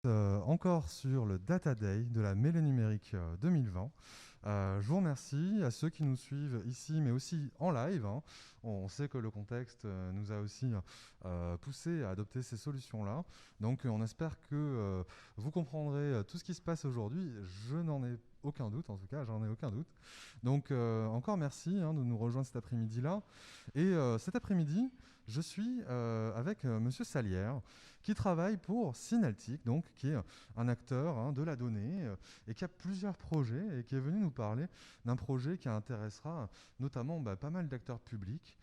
Encore sur le Data Day de la Mêlée numérique 2020. Je vous remercie à ceux qui nous suivent ici, mais aussi en live, hein. On sait que le contexte nous a aussi poussé à adopter ces solutions-là. Donc on espère que vous comprendrez tout ce qui se passe aujourd'hui. Je n'en ai aucun doute, en tout cas, j'en ai aucun doute. Donc encore merci de nous rejoindre cet après-midi-là. Et cet après-midi, je suis avec Monsieur Salière, qui travaille pour Synaltic, donc qui est un acteur de la donnée et qui a plusieurs projets et qui est venu nous parler d'un projet qui intéressera notamment pas mal d'acteurs publics.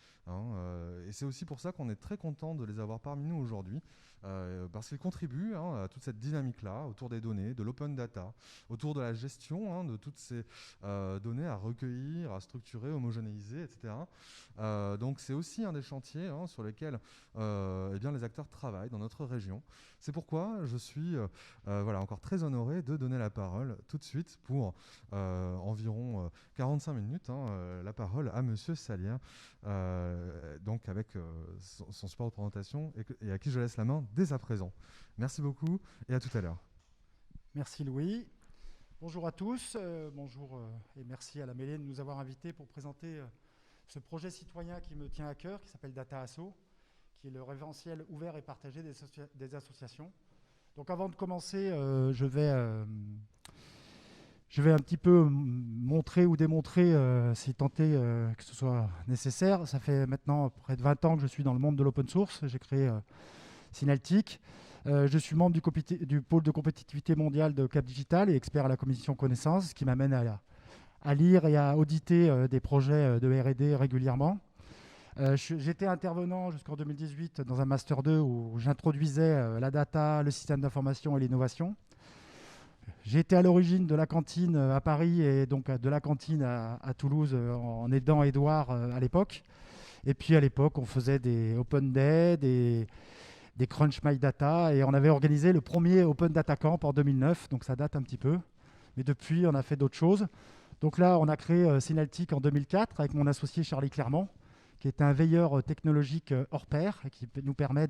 Et c'est aussi pour ça qu'on est très content de les avoir parmi nous aujourd'hui, parce qu'ils contribuent à toute cette dynamique-là autour des données, de l'open data, autour de la gestion de toutes ces données à recueillir, à structurer, homogénéiser, etc. Donc c'est aussi un des chantiers sur lesquels les acteurs travaillent dans notre région. C'est pourquoi je suis encore très honoré de donner la parole tout de suite pour environ 45 minutes, la parole à Monsieur Salière, donc avec son support de présentation et à qui je laisse la main dès à présent. Merci beaucoup et à tout à l'heure. Merci Louis. Bonjour à tous, bonjour et merci à la Mêlée de nous avoir invités pour présenter ce projet citoyen qui me tient à cœur, qui s'appelle Data Asso, qui est le référentiel ouvert et partagé des associations. Donc avant de commencer, je vais un petit peu montrer ou démontrer, si tant est que ce soit nécessaire. Ça fait maintenant près de 20 ans que je suis dans le monde de l'open source. J'ai créé Synaltic. Je suis membre du pôle de compétitivité mondiale de Cap Digital et expert à la commission connaissance, ce qui m'amène à lire et à auditer des projets de R&D régulièrement. J'étais intervenant jusqu'en 2018 dans un Master 2 où j'introduisais la data, le système d'information et l'innovation. J'ai été à l'origine de la cantine à Paris et donc de la cantine à Toulouse en aidant Édouard à l'époque. Et puis à l'époque, on faisait des Open Day, des Crunch My Data et on avait organisé le premier Open Data Camp en 2009, donc ça date un petit peu. Mais depuis, on a fait d'autres choses. Donc là, on a créé Synaltic en 2004 avec mon associé Charlie Clermont, qui est un veilleur technologique hors pair et qui nous permet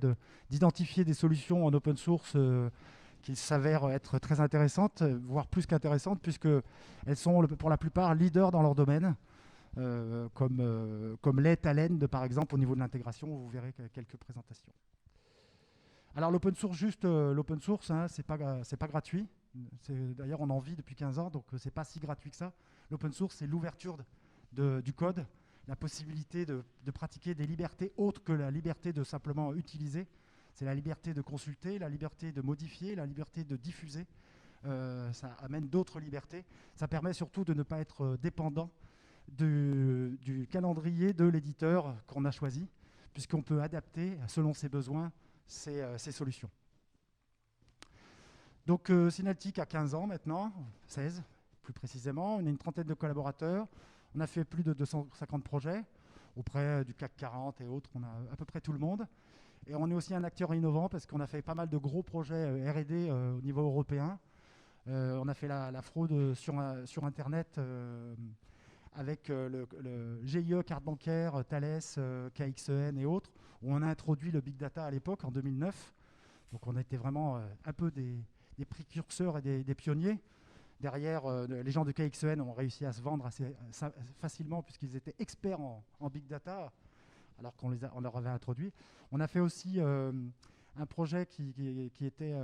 d'identifier des solutions en open source qui s'avèrent être très intéressantes, voire plus qu'intéressantes, puisqu'elles sont pour la plupart leaders dans leur domaine, comme l'est Talend, par exemple, au niveau de l'intégration. Vous verrez quelques présentations. Alors l'open source, l'open source, c'est pas gratuit. D'ailleurs, on en vit depuis 15 ans, donc c'est pas si gratuit que ça. L'open source, c'est l'ouverture du code, la possibilité de pratiquer des libertés autres que la liberté de simplement utiliser. C'est la liberté de consulter, la liberté de modifier, la liberté de diffuser. Ça amène d'autres libertés. Ça permet surtout de ne pas être dépendant du calendrier de l'éditeur qu'on a choisi, puisqu'on peut adapter selon ses besoins ces solutions. Donc Synaltic a 15 ans maintenant, 16 plus précisément. On a une trentaine de collaborateurs. On a fait plus de 250 projets auprès du CAC 40 et autres. On a à peu près tout le monde. Et on est aussi un acteur innovant parce qu'on a fait pas mal de gros projets R&D au niveau européen. On a fait la fraude sur Internet avec le GIE, carte bancaire, Thales, KXEN et autres, où on a introduit le Big Data à l'époque, en 2009. Donc on a été vraiment un peu des précurseurs et des pionniers. Derrière, les gens de KXEN ont réussi à se vendre assez facilement puisqu'ils étaient experts en Big Data, alors qu'on leur avait introduit. On a fait aussi un projet qui était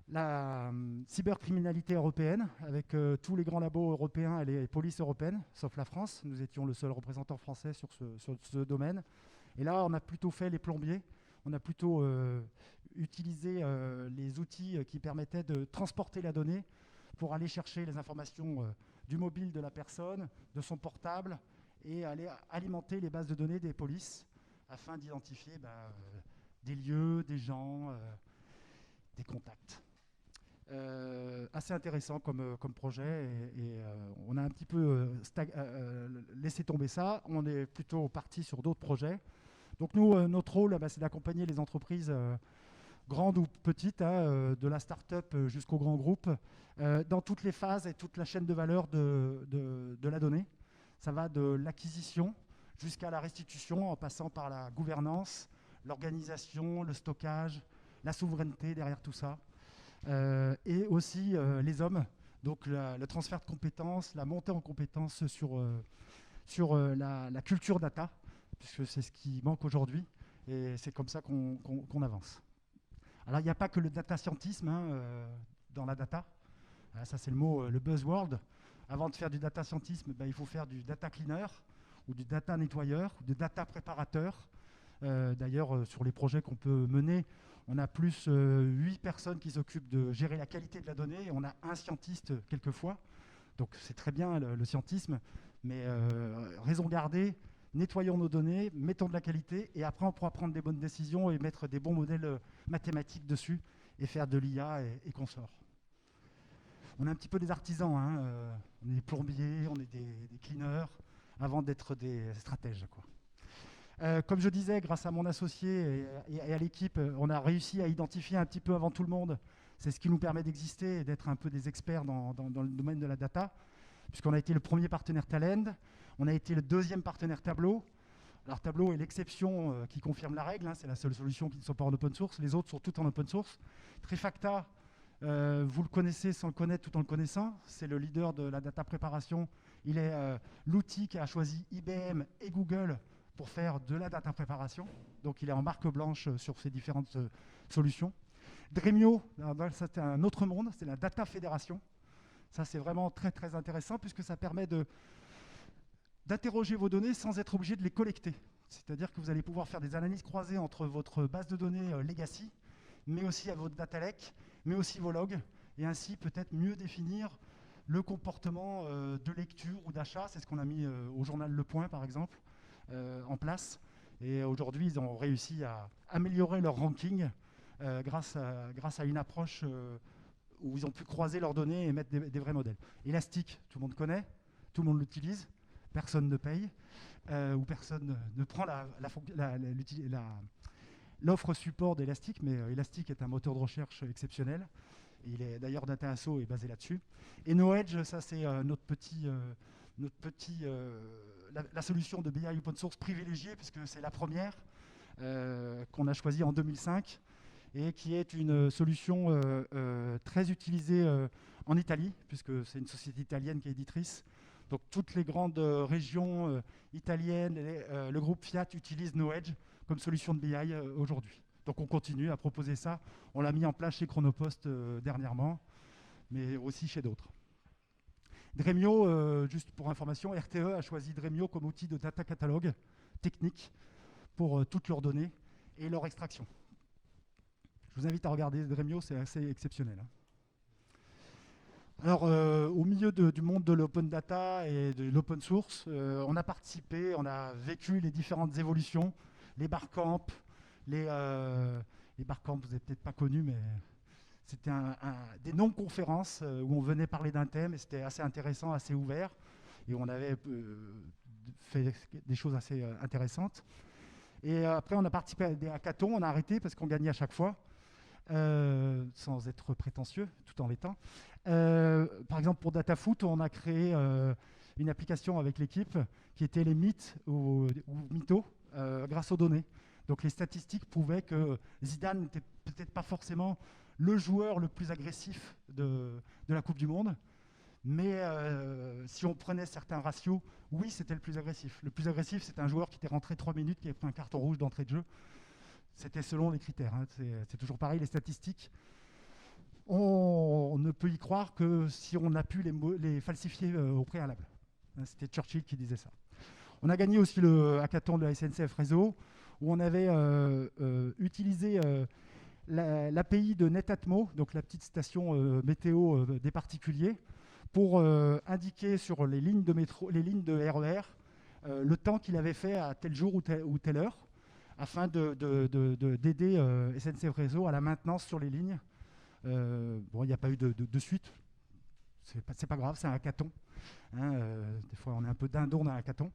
la cybercriminalité européenne, avec tous les grands labos européens et les polices européennes, sauf la France. Nous étions le seul représentant français sur ce domaine. Et là, on a plutôt fait les plombiers. On a plutôt utilisé les outils qui permettaient de transporter la donnée pour aller chercher les informations du mobile de la personne, de son portable, et aller alimenter les bases de données des polices afin d'identifier des lieux, des gens, des contacts. Assez intéressant comme projet et on a un petit peu laissé tomber ça. On est plutôt parti sur d'autres projets. Donc nous, notre rôle, c'est d'accompagner les entreprises grandes ou petites, de la start-up jusqu'au grand groupe, dans toutes les phases et toute la chaîne de valeur de la donnée. Ça va de l'acquisition jusqu'à la restitution, en passant par la gouvernance, l'organisation, le stockage, la souveraineté derrière tout ça. et aussi les hommes. Donc le transfert de compétences, la montée en compétences sur la culture data, puisque c'est ce qui manque aujourd'hui, et c'est comme ça qu'on avance. Alors il n'y a pas que le data scientisme dans la data. Ça c'est le mot, le buzzword. Avant de faire du data scientisme, il faut faire du data cleaner, ou du data nettoyeur, ou du data préparateur. D'ailleurs, sur les projets qu'on peut mener, on a plus 8 personnes qui s'occupent de gérer la qualité de la donnée, et on a un scientiste quelquefois. Donc c'est très bien le scientisme, mais raison gardée, nettoyons nos données, mettons de la qualité, et après on pourra prendre des bonnes décisions et mettre des bons modèles mathématiques dessus, et faire de l'IA et consorts. On est un petit peu des artisans, on est des plombiers, on est des cleaners, avant d'être des stratèges, quoi. Comme je disais, grâce à mon associé et à l'équipe, on a réussi à identifier un petit peu avant tout le monde. C'est ce qui nous permet d'exister et d'être un peu des experts dans le domaine de la data, puisqu'on a été le premier partenaire Talend, on a été le deuxième partenaire Tableau. Alors Tableau est l'exception qui confirme la règle, c'est la seule solution qui ne soit pas en open source, les autres sont toutes en open source. Trifacta, vous le connaissez sans le connaître tout en le connaissant, c'est le leader de la data préparation. Il est l'outil qui a choisi IBM et Google pour faire de la data préparation. Donc il est en marque blanche sur ces différentes solutions. Dremio, ça c'est un autre monde, c'est la data fédération. Ça c'est vraiment très très intéressant puisque ça permet d'interroger vos données sans être obligé de les collecter. C'est-à-dire que vous allez pouvoir faire des analyses croisées entre votre base de données legacy, mais aussi à votre data lake, mais aussi vos logs, et ainsi peut-être mieux définir le comportement de lecture ou d'achat. C'est ce qu'on a mis au journal Le Point, par exemple, en place. Et aujourd'hui, ils ont réussi à améliorer leur ranking grâce à une approche où ils ont pu croiser leurs données et mettre des vrais modèles. Elastic, tout le monde connaît, tout le monde l'utilise, personne ne paye, ou personne ne prend l'offre support d'Elastic, mais Elastic est un moteur de recherche exceptionnel. Il est d'ailleurs DataAsso est basé là-dessus. Et NoEdge, ça c'est la solution de BI open source privilégiée, puisque c'est la première qu'on a choisie en 2005 et qui est une solution très utilisée en Italie, puisque c'est une société italienne qui est éditrice. Donc toutes les grandes régions italiennes, le groupe Fiat utilise NoEdge comme solution de BI aujourd'hui. Donc on continue à proposer ça. On l'a mis en place chez Chronopost dernièrement, mais aussi chez d'autres. Dremio, juste pour information, RTE a choisi Dremio comme outil de data catalogue technique pour toutes leurs données et leur extraction. Je vous invite à regarder Dremio, c'est assez exceptionnel. Alors, au milieu du monde de l'open data et de l'open source, on a participé, on a vécu les différentes évolutions, les barcamps. Les barcamps, vous n'avez peut-être pas connu, mais c'était des non-conférences où on venait parler d'un thème et c'était assez intéressant, assez ouvert. Et on avait fait des choses assez intéressantes. Et après, on a participé à des hackathons, on a arrêté parce qu'on gagnait à chaque fois, sans être prétentieux, tout en l'étant. Par exemple, pour DataFoot, on a créé une application avec l'équipe qui était les mythes ou mythos grâce aux données. Donc les statistiques prouvaient que Zidane n'était peut-être pas forcément le joueur le plus agressif de la Coupe du Monde, mais si on prenait certains ratios, oui, c'était le plus agressif. Le plus agressif, c'était un joueur qui était rentré 3 minutes, qui avait pris un carton rouge d'entrée de jeu. C'était selon les critères. C'est toujours pareil, les statistiques. On ne peut y croire que si on a pu les falsifier au préalable. C'était Churchill qui disait ça. On a gagné aussi le hackathon de la SNCF Réseau, où on avait utilisé l'API de Netatmo, donc la petite station météo des particuliers, pour indiquer sur les lignes de métro, les lignes de RER, le temps qu'il avait fait à tel jour ou telle heure, afin d'aider SNCF Réseau à la maintenance sur les lignes. Bon, il n'y a pas eu de suite. C'est pas grave, c'est un hackathon. Des fois, on est un peu dindon dans un hackathon.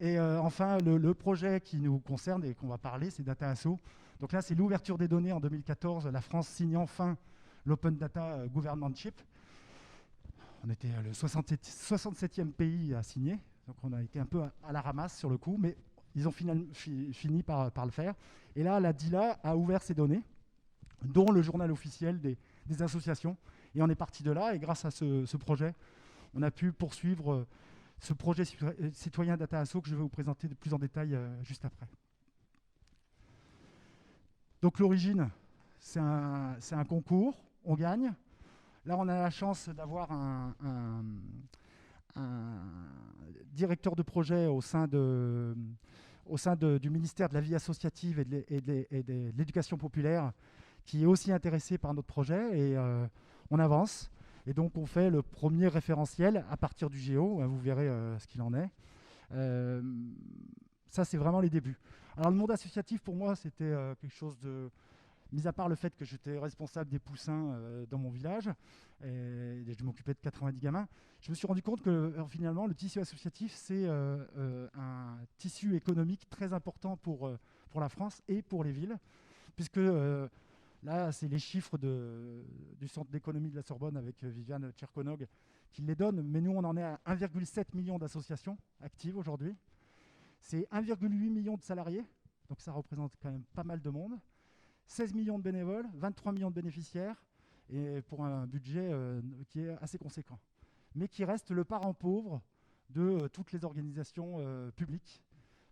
Et enfin, le projet qui nous concerne et qu'on va parler, c'est DataAsso. Donc là, c'est l'ouverture des données en 2014. La France signe enfin l'Open Data Governmentship. On était le 67e pays à signer. Donc on a été un peu à la ramasse sur le coup, mais ils ont fini par le faire. Et là, la DILA a ouvert ces données, dont le journal officiel des des associations. Et on est parti de là, et grâce à ce projet, on a pu poursuivre ce projet citoyen Data Asso que je vais vous présenter de plus en détail juste après. Donc l'origine, c'est un concours, on gagne. Là, on a la chance d'avoir un directeur de projet au sein du ministère de la vie associative et de l'éducation populaire qui est aussi intéressé par notre projet, et on avance. Et donc, on fait le premier référentiel à partir du Géo. Vous verrez ce qu'il en est. Ça, c'est vraiment les débuts. Alors, le monde associatif, pour moi, c'était quelque chose de... Mis à part le fait que j'étais responsable des poussins dans mon village, et je m'occupais de 90 gamins, je me suis rendu compte que finalement, le tissu associatif, c'est un tissu économique très important pour la France et pour les villes, puisque... là, c'est les chiffres du Centre d'économie de la Sorbonne avec Viviane Tcherkonog qui les donnent, mais nous, on en est à 1,7 million d'associations actives aujourd'hui. C'est 1,8 million de salariés, donc ça représente quand même pas mal de monde. 16 millions de bénévoles, 23 millions de bénéficiaires, et pour un budget qui est assez conséquent, mais qui reste le parent pauvre de toutes les organisations publiques,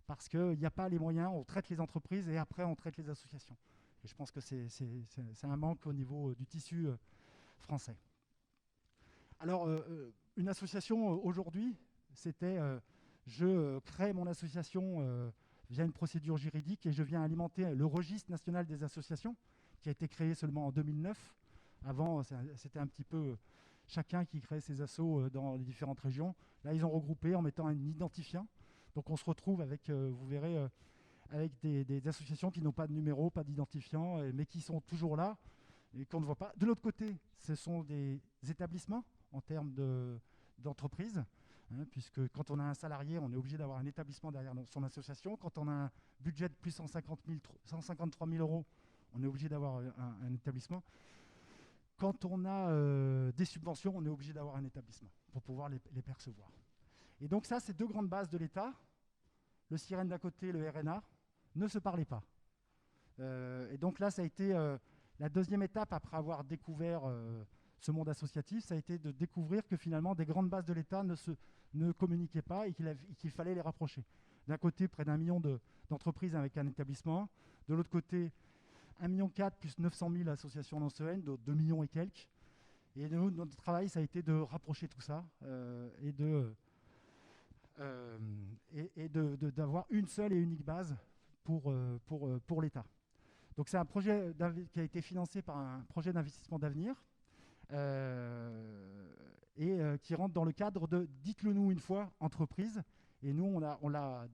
parce qu'il n'y a pas les moyens, on traite les entreprises et après on traite les associations. Et je pense que c'est un manque au niveau du tissu français. Alors, une association aujourd'hui, c'était je crée mon association via une procédure juridique et je viens alimenter le registre national des associations qui a été créé seulement en 2009. Avant, c'était un petit peu chacun qui créait ses assos dans les différentes régions. Là, ils ont regroupé en mettant un identifiant. Donc, on se retrouve avec, vous verrez, avec des associations qui n'ont pas de numéro, pas d'identifiant, mais qui sont toujours là et qu'on ne voit pas. De l'autre côté, ce sont des établissements en termes d'entreprise, puisque quand on a un salarié, on est obligé d'avoir un établissement derrière son association. Quand on a un budget de plus de 153 000 euros, on est obligé d'avoir un établissement. Quand on a des subventions, on est obligé d'avoir un établissement pour pouvoir les percevoir. Et donc ça, c'est deux grandes bases de l'État. Le Sirène d'un côté, le RNA, ne se parlaient pas. Et donc là, ça a été la deuxième étape après avoir découvert ce monde associatif, ça a été de découvrir que finalement, des grandes bases de l'État ne communiquaient pas et qu'il fallait les rapprocher. D'un côté, près d'1 million d'entreprises avec un établissement. De l'autre côté, 1,4 million plus 900 000 associations non CEN, de 2 millions et quelques. Et notre travail, ça a été de rapprocher tout ça et d'avoir une seule et unique base pour l'État. Donc c'est un projet qui a été financé par un projet d'investissement d'avenir qui rentre dans le cadre de « dites-le nous une fois, entreprise ». Et nous, on l'a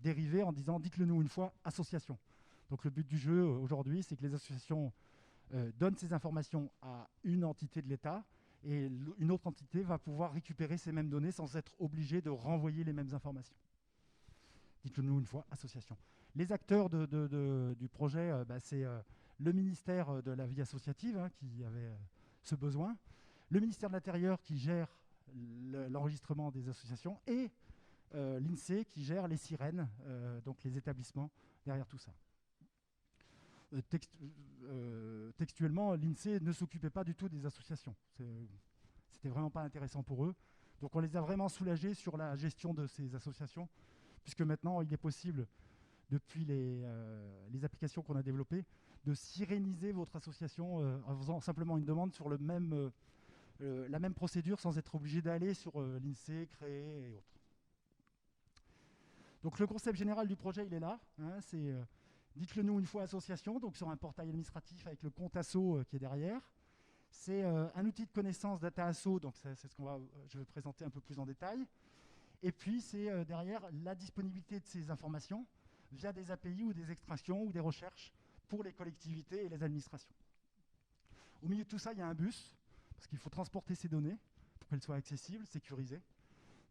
dérivé en disant « dites-le nous une fois, association ». Donc le but du jeu aujourd'hui, c'est que les associations donnent ces informations à une entité de l'État et une autre entité va pouvoir récupérer ces mêmes données sans être obligée de renvoyer les mêmes informations. Dites-le nous une fois, association. Les acteurs du projet, c'est le ministère de la vie associative qui avait ce besoin, le ministère de l'Intérieur qui gère l'enregistrement des associations et l'INSEE qui gère les sirènes, donc les établissements derrière tout ça. Textuellement, l'INSEE ne s'occupait pas du tout des associations. C'était vraiment pas intéressant pour eux. Donc on les a vraiment soulagés sur la gestion de ces associations, puisque maintenant il est possible, depuis les applications qu'on a développées, de siréniser votre association en faisant simplement une demande sur la même procédure sans être obligé d'aller sur l'INSEE, créer et autres. Donc le concept général du projet, il est là. C'est dites-le nous une fois association, donc sur un portail administratif avec le compte asso qui est derrière. C'est un outil de connaissance Data Asso, donc c'est ce je vais présenter un peu plus en détail. Et puis c'est derrière la disponibilité de ces informations via des API ou des extractions ou des recherches pour les collectivités et les administrations. Au milieu de tout ça, il y a un bus, parce qu'il faut transporter ces données pour qu'elles soient accessibles, sécurisées.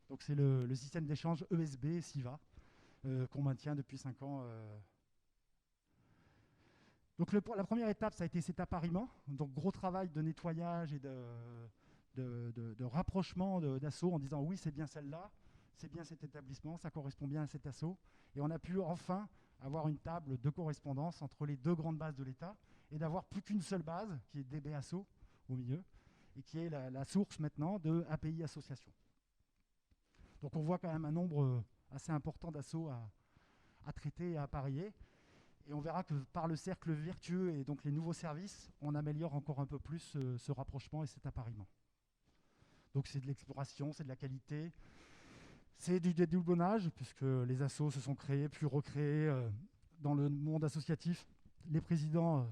Donc c'est le système d'échange ESB SIVA qu'on maintient depuis 5 ans. Donc la première étape, ça a été cet appariement. Donc gros travail de nettoyage et de rapprochement d'asso en disant oui, c'est bien celle-là, c'est bien cet établissement, ça correspond bien à cet asso. Et on a pu enfin avoir une table de correspondance entre les deux grandes bases de l'État et d'avoir plus qu'une seule base, qui est DBAsso au milieu, et qui est la source maintenant de API Association. Donc on voit quand même un nombre assez important d'assauts à traiter et à appareiller. Et on verra que par le cercle vertueux et donc les nouveaux services, on améliore encore un peu plus ce rapprochement et cet appareillement. Donc c'est de l'exploration, c'est de la qualité, c'est du dédoublonnage, puisque les assos se sont créés puis recréés dans le monde associatif. Les présidents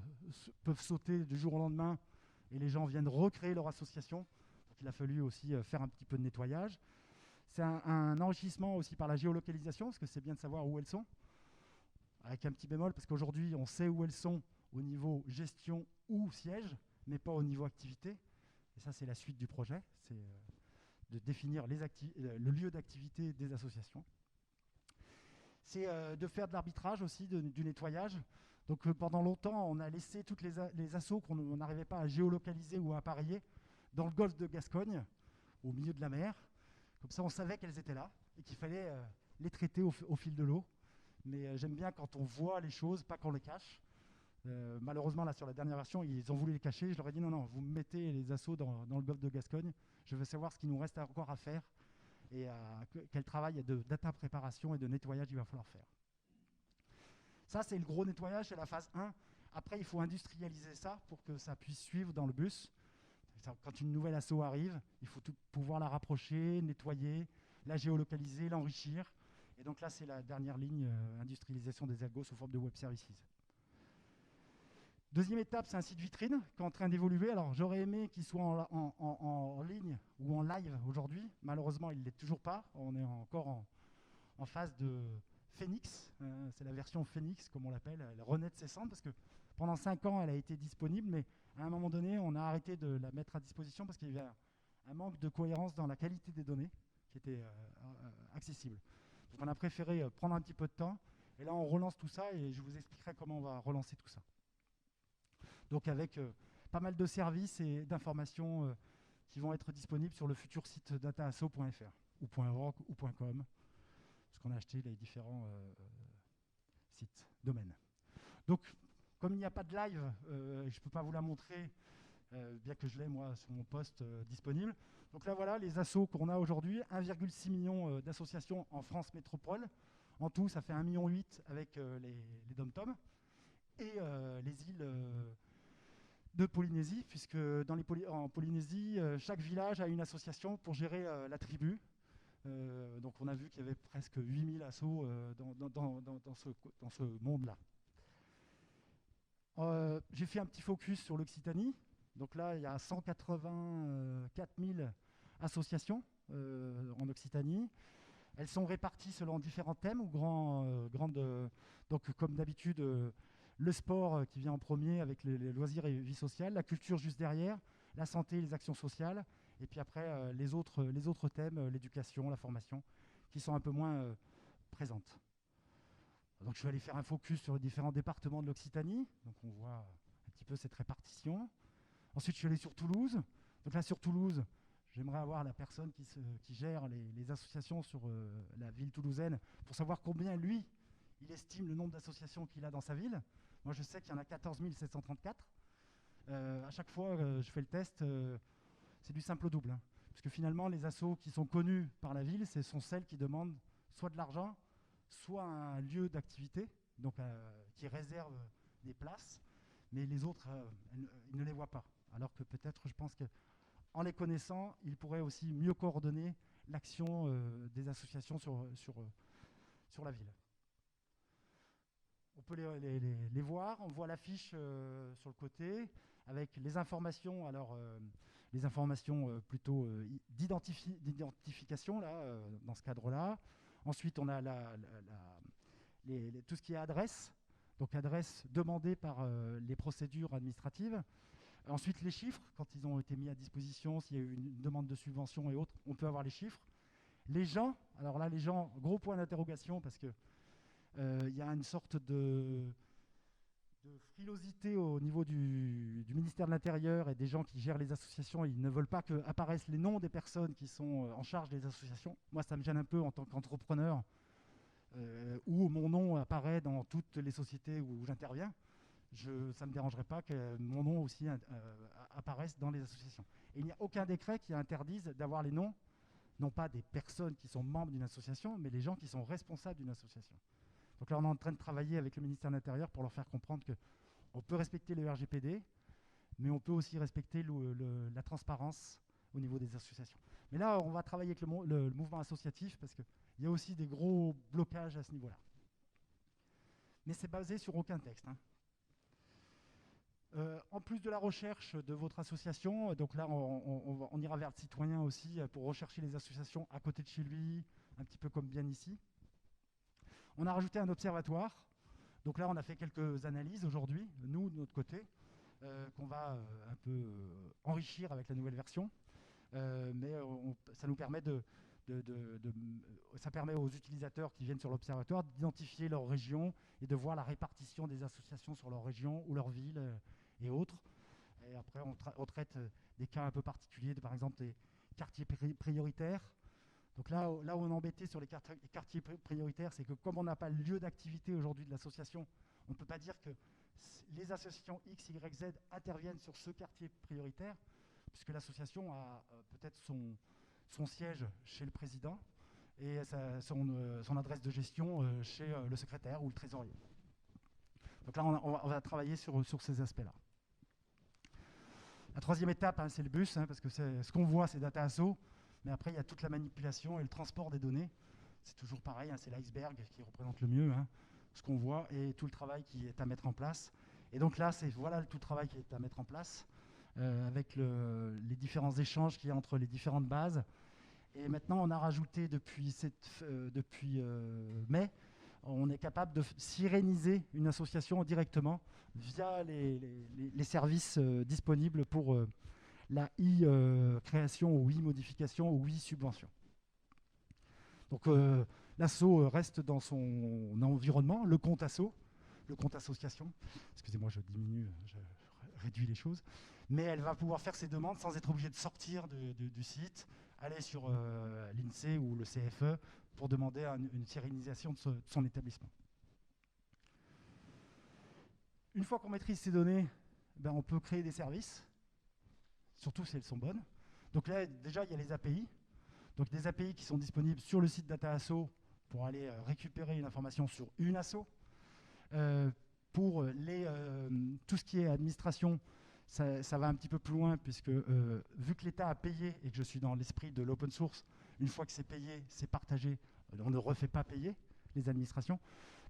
peuvent sauter du jour au lendemain et les gens viennent recréer leur association. Donc il a fallu aussi faire un petit peu de nettoyage. C'est un enrichissement aussi par la géolocalisation, parce que c'est bien de savoir où elles sont. Avec un petit bémol, parce qu'aujourd'hui, on sait où elles sont au niveau gestion ou siège, mais pas au niveau activité. Et ça, c'est la suite du projet, c'est de définir le lieu d'activité des associations. C'est de faire de l'arbitrage aussi, du nettoyage. Donc pendant longtemps, on a laissé toutes les assos qu'on n'arrivait pas à géolocaliser ou à appareiller dans le golfe de Gascogne, au milieu de la mer. Comme ça, on savait qu'elles étaient là et qu'il fallait les traiter au fil de l'eau. Mais j'aime bien quand on voit les choses, pas qu'on les cache. Malheureusement, là, sur la dernière version, ils ont voulu les cacher. Je leur ai dit non, vous mettez les assos dans le golfe de Gascogne. Je veux savoir ce qu'il nous reste encore à faire et quel travail de data préparation et de nettoyage il va falloir faire. Ça, c'est le gros nettoyage, c'est la phase 1. Après, il faut industrialiser ça pour que ça puisse suivre dans le bus. Quand une nouvelle asso arrive, il faut pouvoir la rapprocher, nettoyer, la géolocaliser, l'enrichir. Et donc là, c'est la dernière ligne, industrialisation des algos sous forme de web services. Deuxième étape, c'est un site vitrine qui est en train d'évoluer. Alors, j'aurais aimé qu'il soit en ligne ou en live aujourd'hui. Malheureusement, il ne l'est toujours pas. On est encore en phase de Phoenix. C'est la version Phoenix, comme on l'appelle. Elle renaît de ses cendres parce que pendant 5 ans, elle a été disponible. Mais à un moment donné, on a arrêté de la mettre à disposition parce qu'il y avait un manque de cohérence dans la qualité des données qui était accessible. Donc, on a préféré prendre un petit peu de temps. Et là, on relance tout ça et je vous expliquerai comment on va relancer tout ça. Donc avec pas mal de services et d'informations qui vont être disponibles sur le futur site dataasso.fr ou .org ou .com, parce qu'on a acheté les différents sites, domaines. Donc, comme il n'y a pas de live, je ne peux pas vous la montrer, bien que je l'ai moi sur mon poste disponible. Donc là voilà les assos qu'on a aujourd'hui, 1,6 million d'associations en France métropole. En tout, ça fait 1,8 million avec les dom-toms et les îles de Polynésie, puisque en Polynésie, chaque village a une association pour gérer la tribu. Donc on a vu qu'il y avait presque 8000 assos dans ce monde-là. J'ai fait un petit focus sur l'Occitanie. Donc là, il y a 184 000 associations en Occitanie. Elles sont réparties selon différents thèmes ou donc comme d'habitude, le sport qui vient en premier avec les loisirs et vie sociale, la culture juste derrière, la santé et les actions sociales, et puis après les autres thèmes, l'éducation, la formation, qui sont un peu moins présentes. Donc je vais aller faire un focus sur les différents départements de l'Occitanie, donc on voit un petit peu cette répartition. Ensuite je suis allé sur Toulouse, donc là sur Toulouse, j'aimerais avoir la personne qui gère les associations sur la ville toulousaine pour savoir combien lui, il estime le nombre d'associations qu'il a dans sa ville. Moi, je sais qu'il y en a 14 734. À chaque fois je fais le test, c'est du simple au double. Parce que finalement, les assos qui sont connus par la ville, ce sont celles qui demandent soit de l'argent, soit un lieu d'activité, donc qui réserve des places. Mais les autres, ils ne les voient pas. Alors que peut-être, je pense qu'en les connaissant, ils pourraient aussi mieux coordonner l'action des associations sur la ville. On peut les voir, on voit l'affiche sur le côté avec les informations, alors les informations plutôt d'identification là, dans ce cadre-là. Ensuite, on a tout ce qui est adresse, donc adresse demandée par les procédures administratives. Ensuite, les chiffres, quand ils ont été mis à disposition, s'il y a eu une demande de subvention et autres, on peut avoir les chiffres. Les gens, alors là, les gens, gros point d'interrogation parce que il y a une sorte de frilosité au niveau du ministère de l'Intérieur et des gens qui gèrent les associations. Ils ne veulent pas qu'apparaissent les noms des personnes qui sont en charge des associations. Moi, ça me gêne un peu en tant qu'entrepreneur où mon nom apparaît dans toutes les sociétés où j'interviens. ça ne me dérangerait pas que mon nom aussi apparaisse dans les associations. Et il n'y a aucun décret qui interdise d'avoir les noms, non pas des personnes qui sont membres d'une association, mais les gens qui sont responsables d'une association. Donc là, on est en train de travailler avec le ministère de l'Intérieur pour leur faire comprendre qu'on peut respecter le RGPD, mais on peut aussi respecter la transparence au niveau des associations. Mais là, on va travailler avec le mouvement associatif parce qu'il y a aussi des gros blocages à ce niveau-là. Mais c'est basé sur aucun texte. En plus de la recherche de votre association, donc là, on ira vers le citoyen aussi pour rechercher les associations à côté de chez lui, un petit peu comme bien ici. On a rajouté un observatoire. Donc là, on a fait quelques analyses aujourd'hui, nous, de notre côté, qu'on va un peu enrichir avec la nouvelle version. Mais ça nous permet ça permet aux utilisateurs qui viennent sur l'observatoire d'identifier leur région et de voir la répartition des associations sur leur région ou leur ville et autres. Et après, on traite des cas un peu particuliers, par exemple des quartiers prioritaires. Donc là où on est embêté sur les quartiers prioritaires, c'est que comme on n'a pas le lieu d'activité aujourd'hui de l'association, on ne peut pas dire que les associations X, Y, Z interviennent sur ce quartier prioritaire, puisque l'association a peut-être son siège chez le président et son adresse de gestion chez le secrétaire ou le trésorier. Donc là, on va travailler sur ces aspects-là. La troisième étape, c'est le bus, parce que ce qu'on voit, c'est Data Asso, mais après, il y a toute la manipulation et le transport des données. C'est toujours pareil, c'est l'iceberg qui représente le mieux ce qu'on voit et tout le travail qui est à mettre en place. Et donc là, voilà tout le travail qui est à mettre en place avec les différents échanges qu'il y a entre les différentes bases. Et maintenant, on a rajouté depuis mai, on est capable de siréniser une association directement via les services disponibles pour la e-création ou e-modification ou e-subvention. Donc l'asso reste dans son environnement, le compte asso, le compte association. Excusez-moi, je réduis les choses. Mais elle va pouvoir faire ses demandes sans être obligée de sortir du site, aller sur l'INSEE ou le CFE pour demander une sirénisation de son établissement. Une fois qu'on maîtrise ces données, on peut créer des services, surtout si elles sont bonnes. Donc là, déjà, il y a les API. Donc des API qui sont disponibles sur le site Data Asso pour aller récupérer une information sur une asso. Pour tout ce qui est administration, ça va un petit peu plus loin, puisque vu que l'État a payé et que je suis dans l'esprit de l'open source, une fois que c'est payé, c'est partagé, on ne refait pas payer les administrations.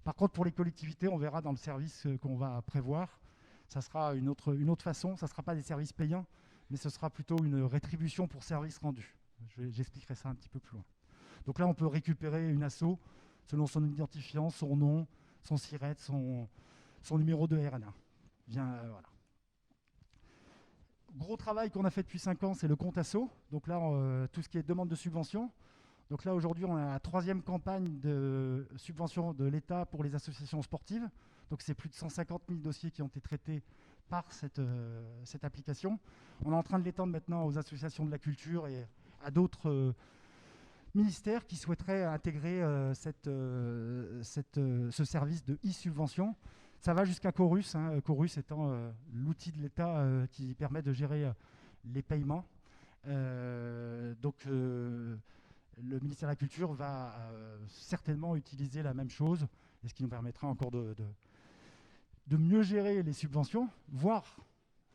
Par contre, pour les collectivités, on verra dans le service qu'on va prévoir, ça sera une autre façon, ça ne sera pas des services payants, mais ce sera plutôt une rétribution pour service rendu. J'expliquerai ça un petit peu plus loin. Donc là, on peut récupérer une asso selon son identifiant, son nom, son SIRET, son numéro de RNA. Voilà. Gros travail qu'on a fait depuis 5 ans, c'est le compte asso. Donc là, tout ce qui est demande de subvention. Donc là, aujourd'hui, on a la 3e campagne de subvention de l'État pour les associations sportives. Donc c'est plus de 150 000 dossiers qui ont été traités par cette application. On est en train de l'étendre maintenant aux associations de la culture et à d'autres ministères qui souhaiteraient intégrer ce service de e-subvention. Ça va jusqu'à Chorus, Chorus étant l'outil de l'État qui permet de gérer les paiements. Donc le ministère de la Culture va certainement utiliser la même chose, et ce qui nous permettra encore de mieux gérer les subventions, voire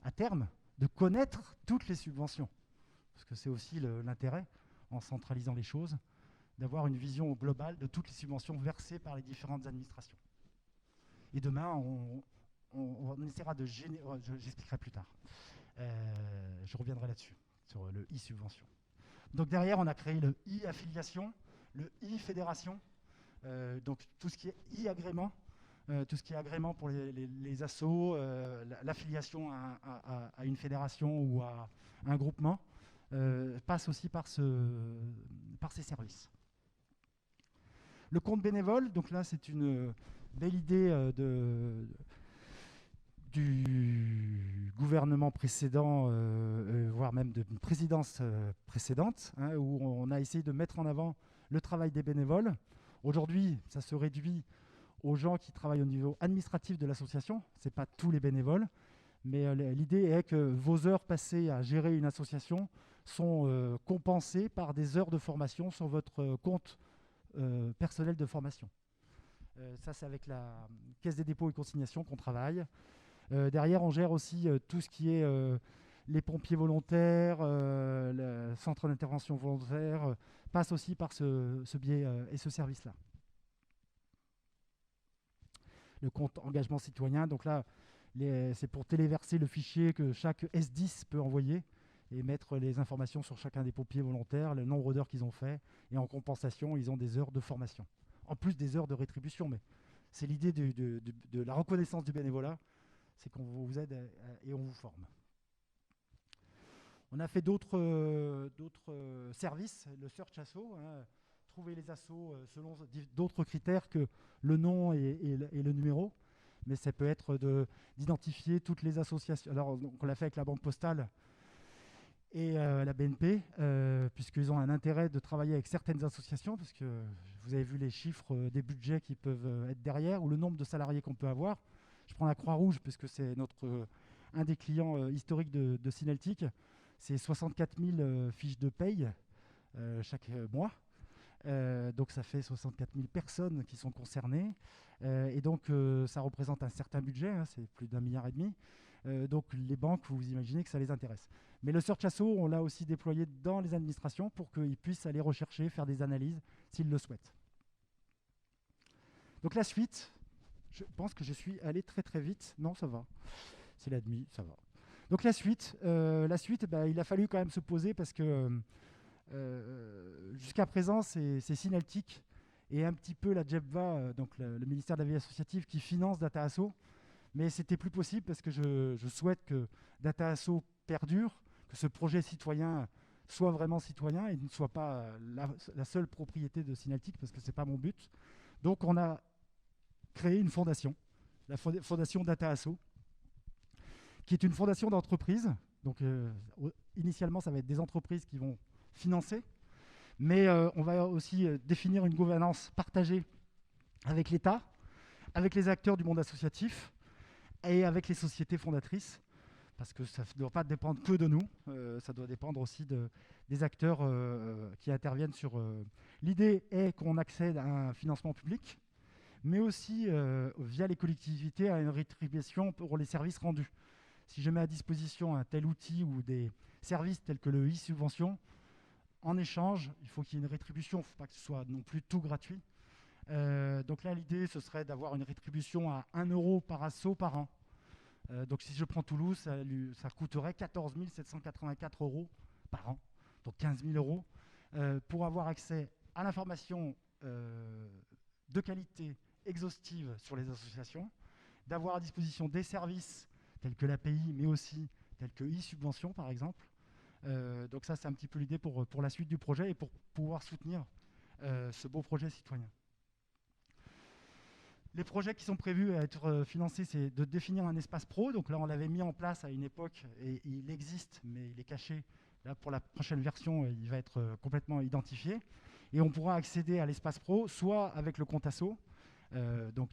à terme de connaître toutes les subventions. Parce que c'est aussi l'intérêt, en centralisant les choses, d'avoir une vision globale de toutes les subventions versées par les différentes administrations. Et demain, on essaiera de générer... J'expliquerai plus tard. Je reviendrai là-dessus, sur le e-subvention. Donc derrière, on a créé le e-affiliation, le e-fédération, donc tout ce qui est e-agrément, tout ce qui est agrément pour les assos, l'affiliation à une fédération ou à un groupement, passe aussi par ces services. Le compte bénévole, donc là c'est une belle idée du gouvernement précédent, voire même d'une présidence précédente, où on a essayé de mettre en avant le travail des bénévoles. Aujourd'hui, ça se réduit aux gens qui travaillent au niveau administratif de l'association. Ce n'est pas tous les bénévoles, mais l'idée est que vos heures passées à gérer une association sont compensées par des heures de formation sur votre compte personnel de formation. Ça, c'est avec la Caisse des dépôts et consignations qu'on travaille. Derrière, on gère aussi tout ce qui est les pompiers volontaires, le centre d'intervention volontaire, passe aussi par ce biais et ce service-là. Le compte engagement citoyen, donc là, c'est pour téléverser le fichier que chaque S10 peut envoyer et mettre les informations sur chacun des pompiers volontaires, le nombre d'heures qu'ils ont fait, et en compensation, ils ont des heures de formation. En plus des heures de rétribution, mais c'est l'idée de la reconnaissance du bénévolat, c'est qu'on vous aide et on vous forme. On a fait d'autres services, le Search Asso, trouver les assos selon d'autres critères que le nom et le numéro, mais ça peut être d'identifier toutes les associations. Alors, on l'a fait avec la Banque Postale et la BNP, puisqu'ils ont un intérêt de travailler avec certaines associations, parce que vous avez vu les chiffres des budgets qui peuvent être derrière, ou le nombre de salariés qu'on peut avoir. Je prends la Croix-Rouge, puisque c'est un des clients historiques de Syneltic. C'est 64 000 fiches de paye chaque mois. Donc ça fait 64 000 personnes qui sont concernées. Et donc ça représente un certain budget, c'est plus d'1,5 milliard. Donc les banques, vous imaginez que ça les intéresse. Mais le Search Asso, on l'a aussi déployé dans les administrations pour qu'ils puissent aller rechercher, faire des analyses s'ils le souhaitent. Donc la suite, je pense que je suis allé très très vite. Non, ça va. C'est la demi, ça va. Donc la suite, il a fallu quand même se poser parce que jusqu'à présent, c'est Syneltic et un petit peu la JEBVA, donc le ministère de la vie associative, qui finance Data Asso. Mais c'était plus possible parce que je souhaite que Data Asso perdure, que ce projet citoyen soit vraiment citoyen et ne soit pas la seule propriété de Syneltic, parce que ce n'est pas mon but. Donc on a créé une fondation, la fondation Data Asso, qui est une fondation d'entreprise. Donc initialement, ça va être des entreprises qui vont financer, mais on va aussi définir une gouvernance partagée avec l'État, avec les acteurs du monde associatif et avec les sociétés fondatrices, parce que ça ne doit pas dépendre que de nous, ça doit dépendre aussi des acteurs qui interviennent sur... L'idée est qu'on accède à un financement public, mais aussi via les collectivités à une rétribution pour les services rendus. Si je mets à disposition un tel outil ou des services tels que le e-subvention, en échange, il faut qu'il y ait une rétribution, il ne faut pas que ce soit non plus tout gratuit. Donc là, l'idée, ce serait d'avoir une rétribution à 1 € par asso par an. Donc si je prends Toulouse, ça coûterait 14 784 € par an, donc 15 000 € pour avoir accès à l'information de qualité exhaustive sur les associations, d'avoir à disposition des services tels que l'API, mais aussi tels que e-subvention, par exemple. Donc ça, c'est un petit peu l'idée pour la suite du projet et pour pouvoir soutenir ce beau projet citoyen. Les projets qui sont prévus à être financés, c'est de définir un espace pro. Donc là, on l'avait mis en place à une époque et il existe, mais il est caché. Là, pour la prochaine version, il va être complètement identifié. Et on pourra accéder à l'espace pro, soit avec le compte asso. Donc,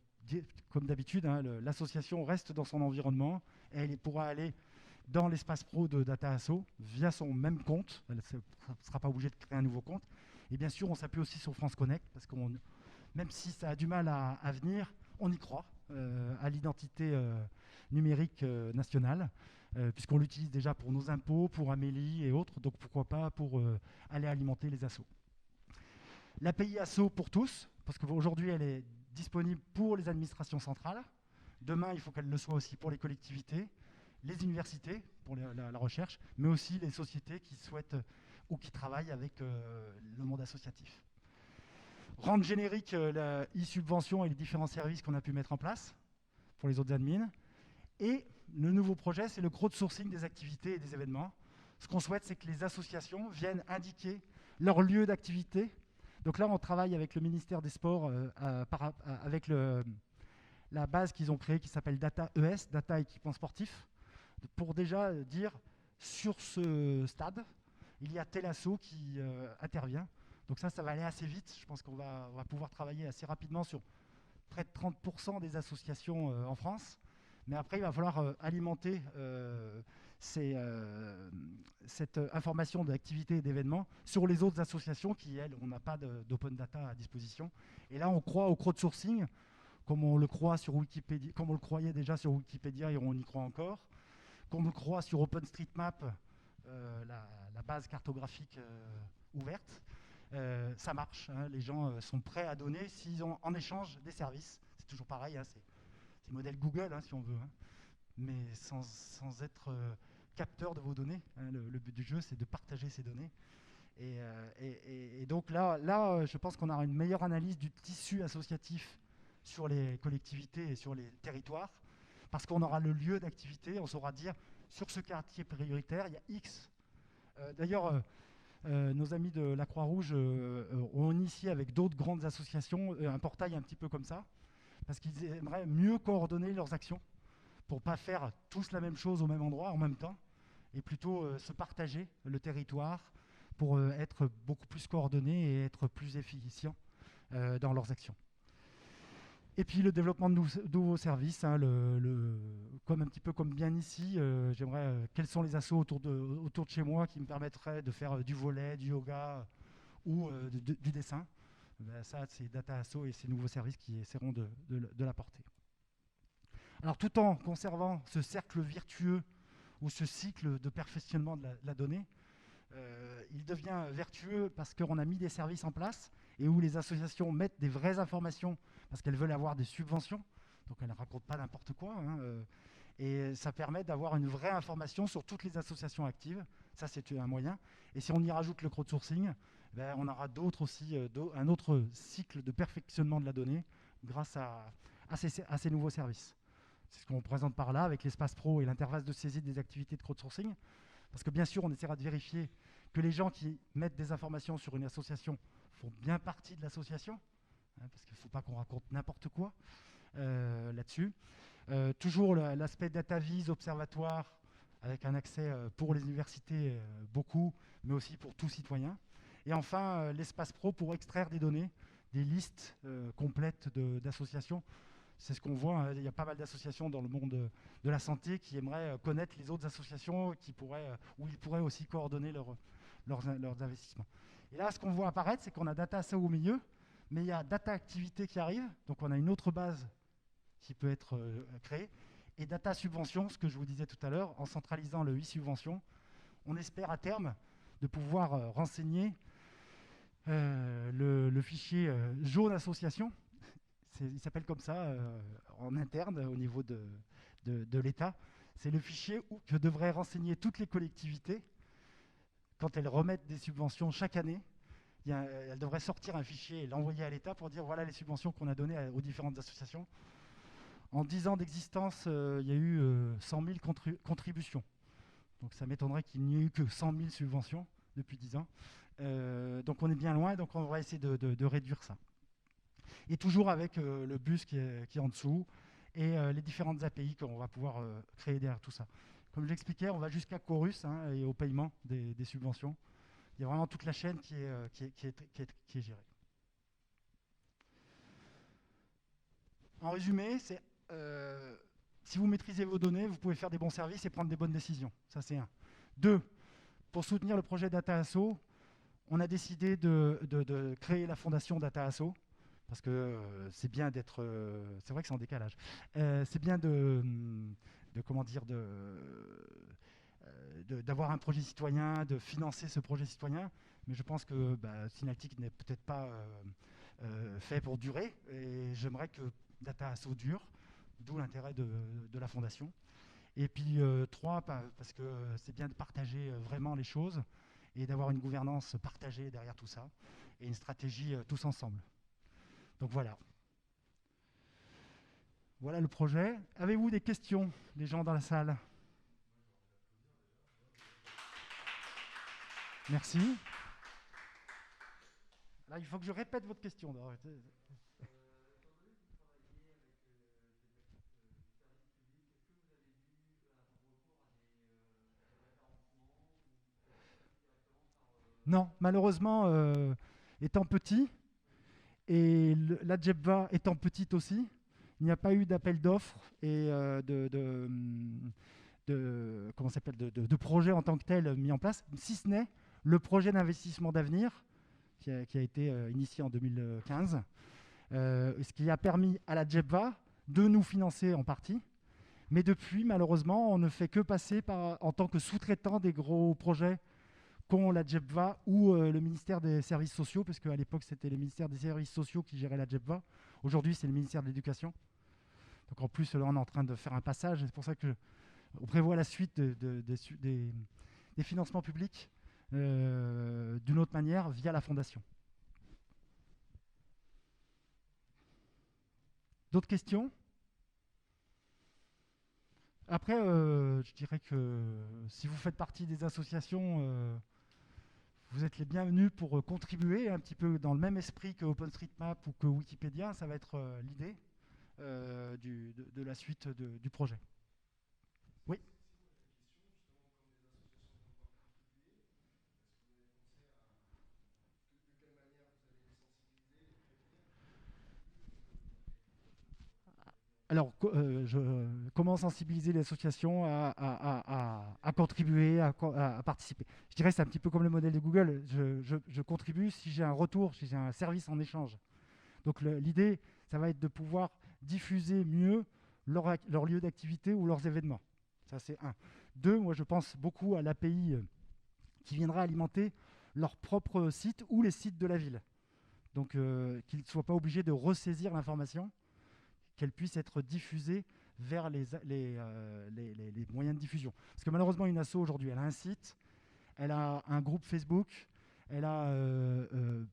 comme d'habitude, l'association reste dans son environnement et elle pourra aller dans l'espace pro de Data Asso via son même compte. Elle ne sera pas obligée de créer un nouveau compte. Et bien sûr, on s'appuie aussi sur France Connect parce que même si ça a du mal à venir, on y croit à l'identité numérique nationale, puisqu'on l'utilise déjà pour nos impôts, pour Amélie et autres, donc pourquoi pas pour aller alimenter les assos. L'API Asso pour tous, parce qu'aujourd'hui elle est disponible pour les administrations centrales. Demain, il faut qu'elle le soit aussi pour les collectivités, les universités pour la recherche, mais aussi les sociétés qui souhaitent ou qui travaillent avec le monde associatif. Rendre générique la e-subvention et les différents services qu'on a pu mettre en place pour les autres admins. Et le nouveau projet, c'est le crowdsourcing des activités et des événements. Ce qu'on souhaite, c'est que les associations viennent indiquer leur lieu d'activité. Donc là, on travaille avec le ministère des Sports, avec la base qu'ils ont créée qui s'appelle Data ES, Data Équipement Sportif, pour déjà dire sur ce stade, il y a tel asso qui intervient. Donc ça va aller assez vite. Je pense qu'on va pouvoir travailler assez rapidement sur près de 30% des associations en France. Mais après, il va falloir alimenter cette information d'activité et d'événements sur les autres associations qui, elles, on n'a pas d'open data à disposition. Et là, on croit au crowdsourcing, comme on le croit sur Wikipédia, comme on le croyait déjà sur Wikipédia et on y croit encore, comme on le croit sur OpenStreetMap, la base cartographique ouverte. Ça marche, hein, les gens sont prêts à donner s'ils ont en échange des services. C'est toujours pareil, hein, c'est le modèle Google, hein, si on veut, hein, mais sans être capteur de vos données. Hein, le but du jeu, c'est de partager ces données. Et donc là, je pense qu'on aura une meilleure analyse du tissu associatif sur les collectivités et sur les territoires, parce qu'on aura le lieu d'activité, on saura dire, sur ce quartier prioritaire, il y a X. D'ailleurs, nos amis de la Croix-Rouge ont initié avec d'autres grandes associations un portail un petit peu comme ça, parce qu'ils aimeraient mieux coordonner leurs actions pour ne pas faire tous la même chose au même endroit en même temps, et plutôt se partager le territoire pour être beaucoup plus coordonnés et être plus efficients dans leurs actions. Et puis le développement de nouveaux services, hein, comme un petit peu comme bien ici, j'aimerais quels sont les assos autour de chez moi qui me permettraient de faire du volley, du yoga ou du dessin. Ben, ça, c'est Data Asso et ces nouveaux services qui essaieront de l'apporter. Alors tout en conservant ce cercle vertueux ou ce cycle de perfectionnement de la donnée, il devient vertueux parce qu'on a mis des services en place et où les associations mettent des vraies informations parce qu'elles veulent avoir des subventions, donc elles ne racontent pas n'importe quoi, hein, et ça permet d'avoir une vraie information sur toutes les associations actives. Ça, c'est un moyen. Et si on y rajoute le crowdsourcing, ben, on aura d'autres aussi, un autre cycle de perfectionnement de la donnée grâce à ces nouveaux services. C'est ce qu'on présente par là avec l'espace pro et l'interface de saisie des activités de crowdsourcing. Parce que bien sûr, on essaiera de vérifier que les gens qui mettent des informations sur une association font bien partie de l'association, hein, parce qu'il ne faut pas qu'on raconte n'importe quoi là-dessus. Toujours l'aspect data-vise, observatoire, avec un accès pour les universités beaucoup, mais aussi pour tout citoyen. Et enfin, l'espace pro pour extraire des données, des listes complètes d'associations. C'est ce qu'on voit, hein. Il y a pas mal d'associations dans le monde de la santé qui aimeraient connaître les autres associations où ils pourraient aussi coordonner leurs investissements. Et là, ce qu'on voit apparaître, c'est qu'on a Data Asso au milieu, mais il y a Data Activité qui arrive, donc on a une autre base qui peut être créée, et Data Subvention, ce que je vous disais tout à l'heure, en centralisant le e-subvention, on espère à terme de pouvoir renseigner le fichier jaune association. Il s'appelle comme ça en interne au niveau de l'État. C'est le fichier que devraient renseigner toutes les collectivités quand elles remettent des subventions chaque année. Elles devraient sortir un fichier et l'envoyer à l'État pour dire voilà les subventions qu'on a données aux différentes associations. En 10 ans d'existence, il y a eu 100 000 contributions. Donc ça m'étonnerait qu'il n'y ait eu que 100 000 subventions depuis 10 ans. Donc on est bien loin, donc on va essayer de réduire ça. Et toujours avec le bus qui est en dessous et les différentes API qu'on va pouvoir créer derrière tout ça. Comme j'expliquais, on va jusqu'à Chorus, hein, et au paiement des subventions. Il y a vraiment toute la chaîne qui est gérée. En résumé, si vous maîtrisez vos données, vous pouvez faire des bons services et prendre des bonnes décisions. Ça, c'est un. 2, pour soutenir le projet Data Asso, on a décidé de créer la fondation Data Asso. Parce que c'est bien d'être... c'est vrai que c'est en décalage. C'est bien d'avoir un projet citoyen, de financer ce projet citoyen. Mais je pense que Synaltic n'est peut-être pas fait pour durer. Et j'aimerais que Data Asso dure, d'où l'intérêt de la fondation. Et puis 3, parce que c'est bien de partager vraiment les choses et d'avoir une gouvernance partagée derrière tout ça. Et une stratégie tous ensemble. Donc voilà. Voilà le projet. Avez-vous des questions, les gens dans la salle? Merci. Là, il faut que je répète votre question. Non, malheureusement, étant petit, Et la JEPVA étant petite aussi, il n'y a pas eu d'appel d'offres et comment ça s'appelle, de projets en tant que tel mis en place, si ce n'est le projet d'investissement d'avenir qui a été initié en 2015, ce qui a permis à la JEPVA de nous financer en partie. Mais depuis, malheureusement, on ne fait que passer en tant que sous-traitant des gros projets qu'ont la JEPVA ou le ministère des Services sociaux, parce qu'à l'époque, c'était le ministère des Services sociaux qui gérait la JEPVA. Aujourd'hui, c'est le ministère de l'Éducation. Donc en plus, là, on est en train de faire un passage. C'est pour ça qu'on prévoit la suite des financements publics d'une autre manière, via la Fondation. D'autres questions ? Après, je dirais que si vous faites partie des associations, vous êtes les bienvenus pour contribuer un petit peu dans le même esprit que OpenStreetMap ou que Wikipédia. Ça va être l'idée de la suite du projet. Oui. Alors, comment sensibiliser les associations à contribuer, à participer ? Je dirais que c'est un petit peu comme le modèle de Google. Je contribue si j'ai un retour, si j'ai un service en échange. Donc l'idée, ça va être de pouvoir diffuser mieux leur lieu d'activité ou leurs événements. Ça, c'est un. Deux, moi, je pense beaucoup à l'API qui viendra alimenter leur propre site ou les sites de la ville. Donc, qu'ils ne soient pas obligés de ressaisir l'information, qu'elle puisse être diffusée vers les moyens de diffusion. Parce que malheureusement, une asso aujourd'hui, elle a un site, elle a un groupe Facebook, elle a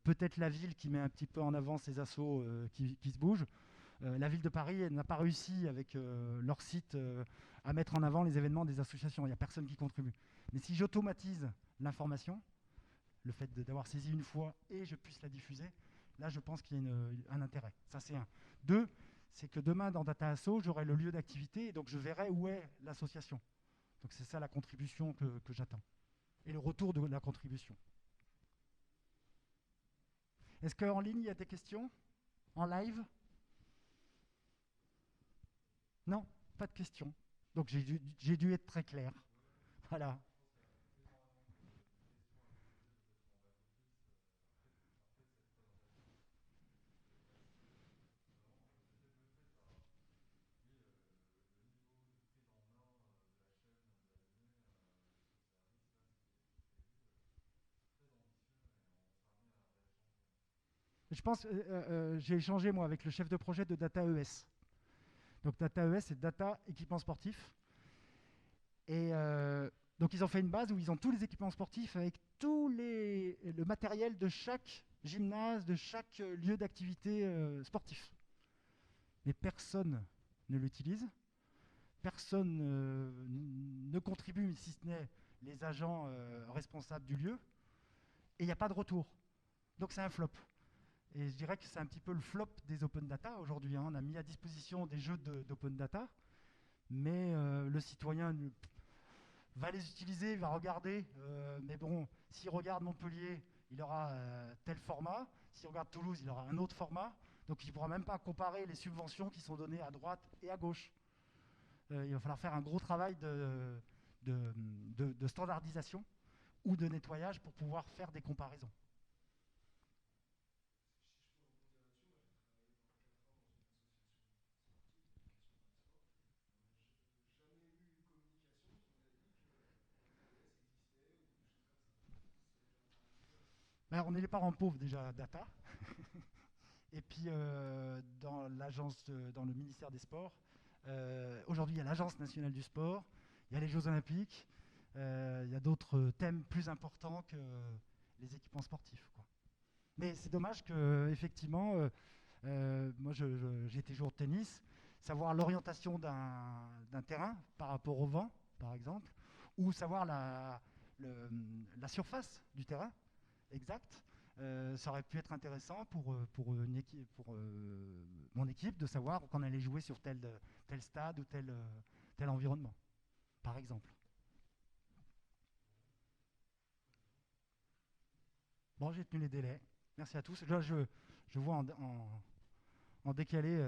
peut-être la ville qui met un petit peu en avant ses assos qui se bougent. La ville de Paris n'a pas réussi avec leur site à mettre en avant les événements des associations. Il n'y a personne qui contribue. Mais si j'automatise l'information, le fait d'avoir saisi une fois et je puisse la diffuser, là je pense qu'il y a un intérêt. Ça c'est un. Deux, c'est que demain dans DataAsso, j'aurai le lieu d'activité et donc je verrai où est l'association. Donc c'est ça la contribution que j'attends. Et le retour de la contribution. Est-ce qu'en ligne, il y a des questions ? En live ? Non, pas de questions. Donc j'ai dû être très clair. Voilà. Je pense, j'ai échangé moi avec le chef de projet de DataES. Donc DataES, c'est Data Équipement Sportif. Et donc ils ont fait une base où ils ont tous les équipements sportifs avec le matériel de chaque gymnase, de chaque lieu d'activité sportif. Mais personne ne l'utilise, personne ne contribue, si ce n'est les agents responsables du lieu, et il n'y a pas de retour. Donc c'est un flop. Et je dirais que c'est un petit peu le flop des open data aujourd'hui. On a mis à disposition des jeux d'open data, mais le citoyen va les utiliser, va regarder. Mais bon, s'il regarde Montpellier, il aura tel format. S'il regarde Toulouse, il aura un autre format. Donc il ne pourra même pas comparer les subventions qui sont données à droite et à gauche. Il va falloir faire un gros travail de standardisation ou de nettoyage pour pouvoir faire des comparaisons. Ben, on est les parents pauvres déjà data. Et puis dans le ministère des Sports, aujourd'hui il y a l'Agence nationale du sport, il y a les Jeux Olympiques, il y a d'autres thèmes plus importants que les équipements sportifs, quoi. Mais c'est dommage que effectivement, moi j'ai été joueur de tennis, savoir l'orientation d'un terrain par rapport au vent, par exemple, ou savoir la surface du terrain exacte. Ça aurait pu être intéressant pour mon équipe de savoir qu'on allait jouer sur tel stade ou tel environnement, par exemple. Bon, j'ai tenu les délais. Merci à tous. Je vois en décalé.